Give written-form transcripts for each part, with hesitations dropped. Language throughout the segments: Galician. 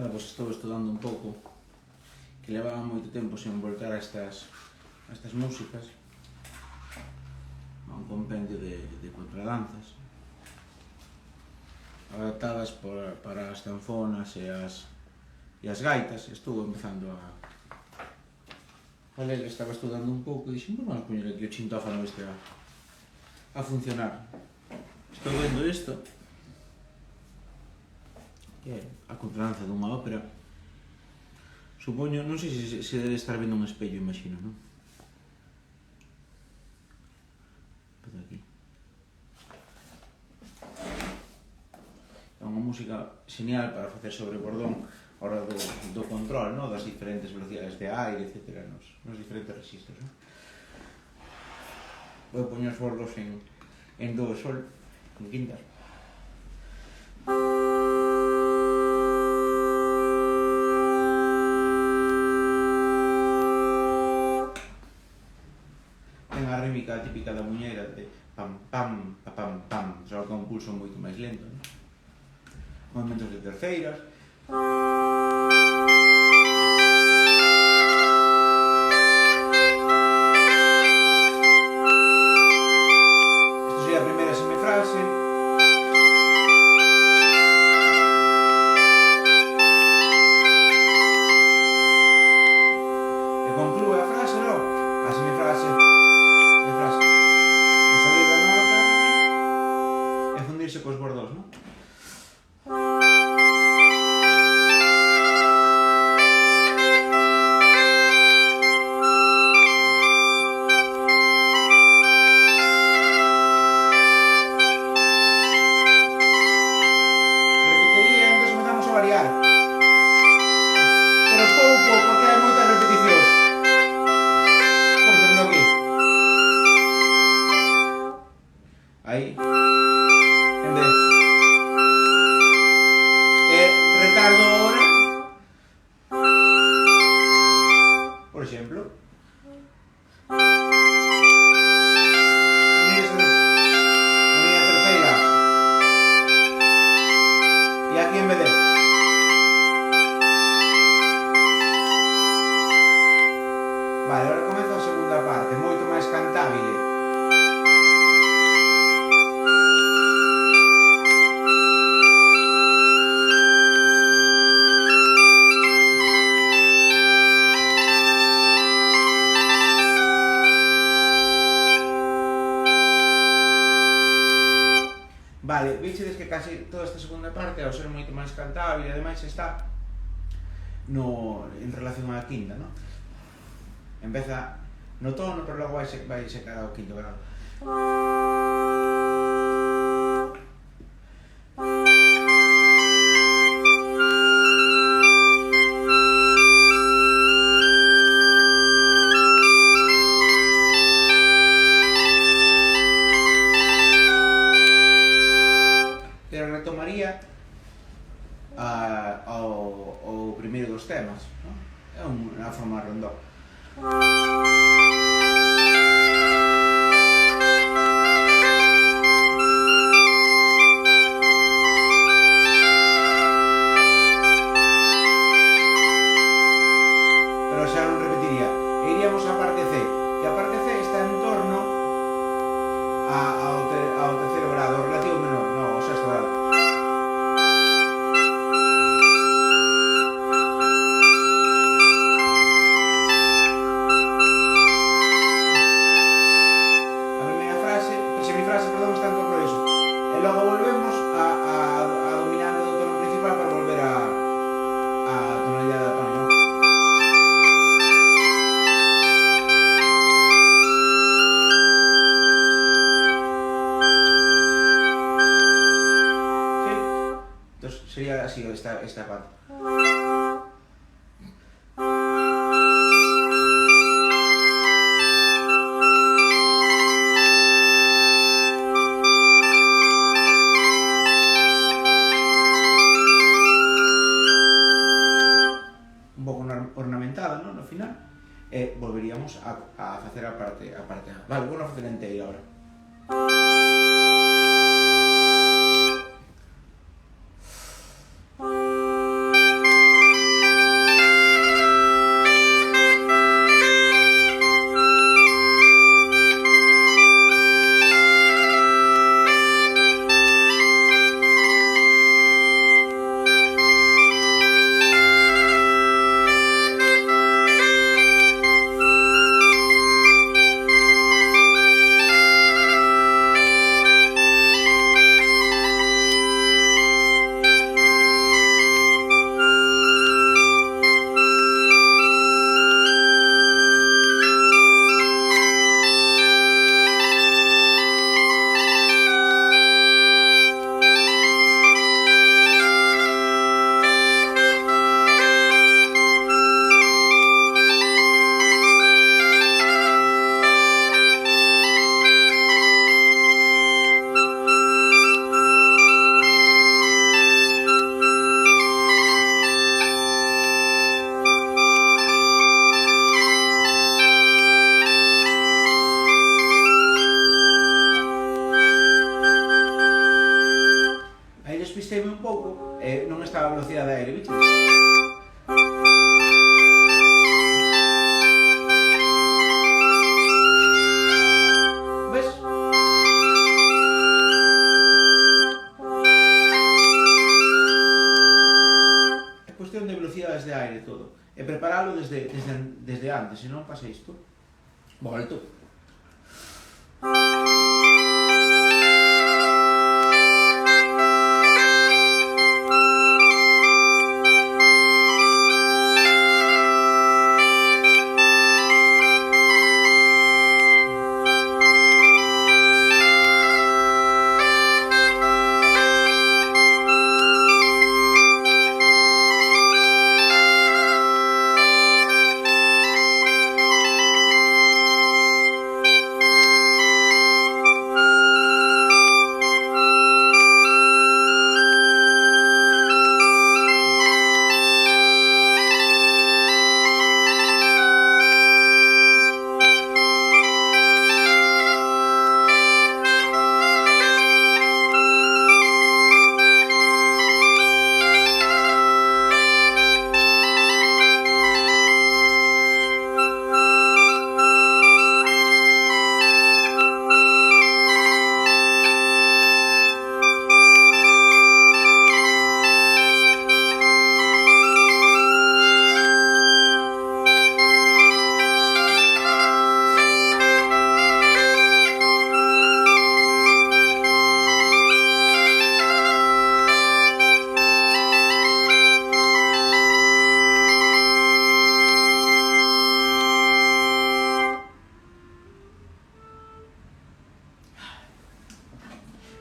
Pois estou estudando un pouco, que levaba moito tempo sen voltar a estas músicas, un compendio de 4 danzas adaptadas para as zanfonas e as gaitas. Estou empezando a ler, estaba estudando un pouco e dixen, vamos poñer aquí o chintófano este a funcionar. Estou vendo isto, que é a contradanza dunha ópera. Supoño, non sei se debe estar vendo un espello, imagino, non? Pero aquí. É unha música genial para facer sobre bordón a hora do control, non? Das diferentes velocidades de aire, etc. Nos diferentes registros, non? Vou poñer os bordos en do e sol, en quintas. Ten a rítmica típica da muñeira de pam, pam, pa, pam, pam, só que é un pulso moito máis lento, non? Movimentos de terceiras. Isto sería a primeira semifrase. E conclúe a frase, non? A semifrase. E salir da nota e fundirse cos bordós, non? Aí, en vez recardo ahora, por exemplo, unir a terceiras, e aquí en vez de vale, agora comeza a segunda parte, moito máis cantábile. Vale, veixedes que casi toda esta segunda parte, ao ser moito máis cantável, ademais está en relación á quinta, non? Empeza no tono, pero logo vai secar ao quinto grado. Retomaría ao primeiro dos temas, non? É unha forma rondó. Pero xa non repetiría. E iríamos á parte C, que a parte C está en torno ao terceiro grado, ao relativo menor, non, ao sexto grado. Logo volvemos a dominante do tono principal para volver a tonalidade da tónica. ¿Sí? Entonces sería así esta parte. Ornamentada, non? No final, e volveríamos a facer a parte A. Vale, vou a facer enteira agora. non está a velocidade de aire, bicho? Ves? É cuestión de velocidades de aire todo. E preparalo desde antes, se non pasa isto. Volto.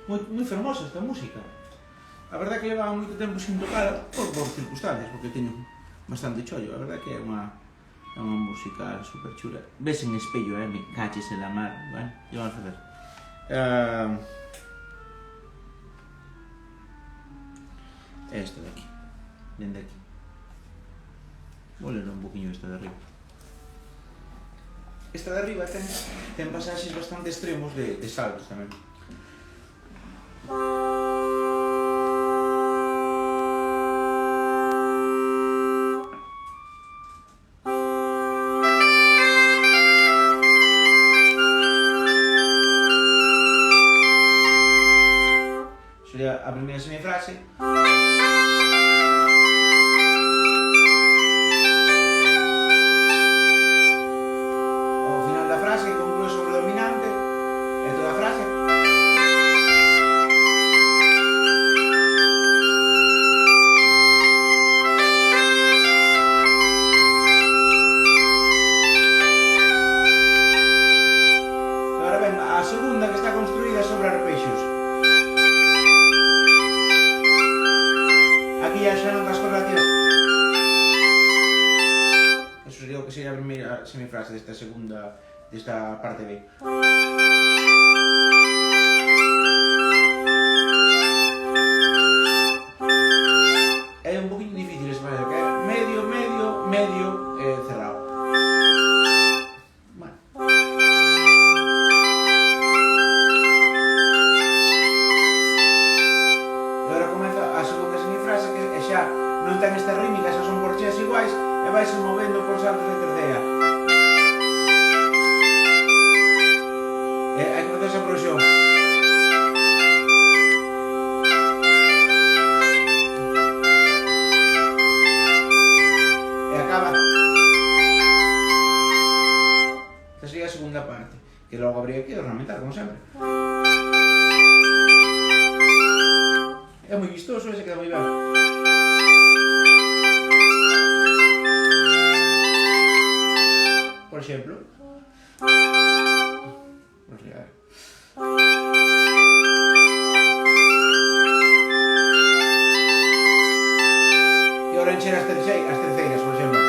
Moi fermosa esta música. A verdade que levaba moito tempo sin tocar por circunstancias, porque teño bastante chollo. A verdade que é unha música super chula. Ves en espello, me caches en la mar. Bueno, que vamos a facer? Esta de aquí. Dende aquí. Vou ler un poquinho esta de arriba. Esta de arriba ten pasaxes bastante extremos de saltos tamén. Sería a primeira semifrase. O final da frase que conclúe sobre o dominante e toda a frase. Agora ben, a segunda que está construída sobre arpexos. Aquí xa notas correlación. Eso sería o que sería a primeira semifrase desta parte B. É un poquinho difícil ese facer, que é medio, medio, medio cerrado. Bueno. E agora comeza a segunda semifrase que xa non ten esta rítmica, xa son corcheas iguais e vaise movendo por saltos de terceira. E hai que facer esa progresión. E acaba. Esta sería a segunda parte, que logo habría que ornamentar, como sempre. É moi vistoso, ese queda moi ben. Por exemplo. Vamos a ver. E agora encher as terceiras, por exemplo.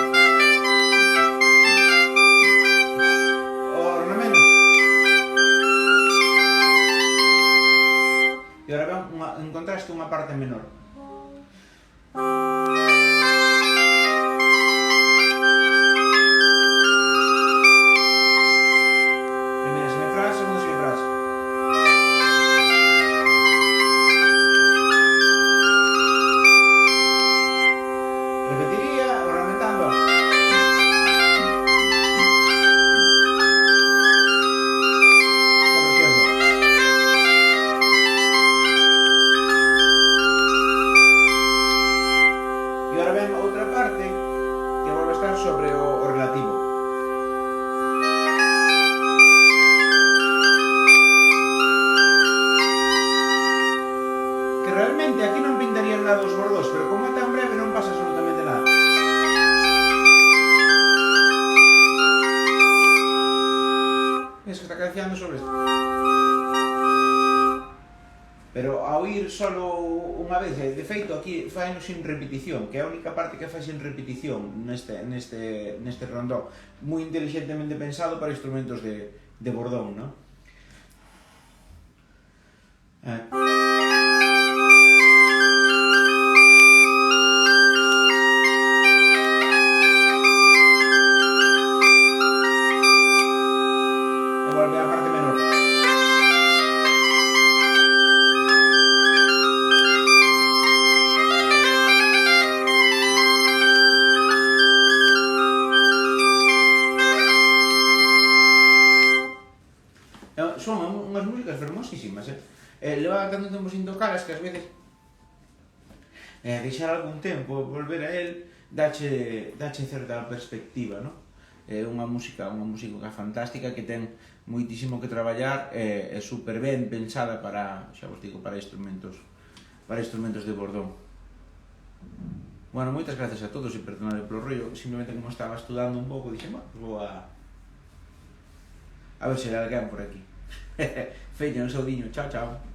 O ornamento. E agora ven en contraste unha parte menor. Primeira semifrase, segunda semifrase. E Es que está cabeceando sobre isto. Pero ao ir solo unha vez, de feito aquí faino sin repetición, que é a única parte que fai sin repetición neste rondón, moi inteligentemente pensado para instrumentos de bordón, non? E volve a parte menor. Son unhas músicas fermosísimas, leva tanto tempo sin tocalas que ás veces deixar algún tempo, volver a él, dache certa perspectiva, non? É unha música fantástica que ten moitísimo que traballar, é super ben pensada para, xa vos digo, para instrumentos de bordón. Bueno, moitas gracias a todos e perdonade polo rollo, simplemente como estaba estudando un pouco, dixen, bueno, vou a ver se hai alguén por aquí. Feña, un saudiño, chao, chao.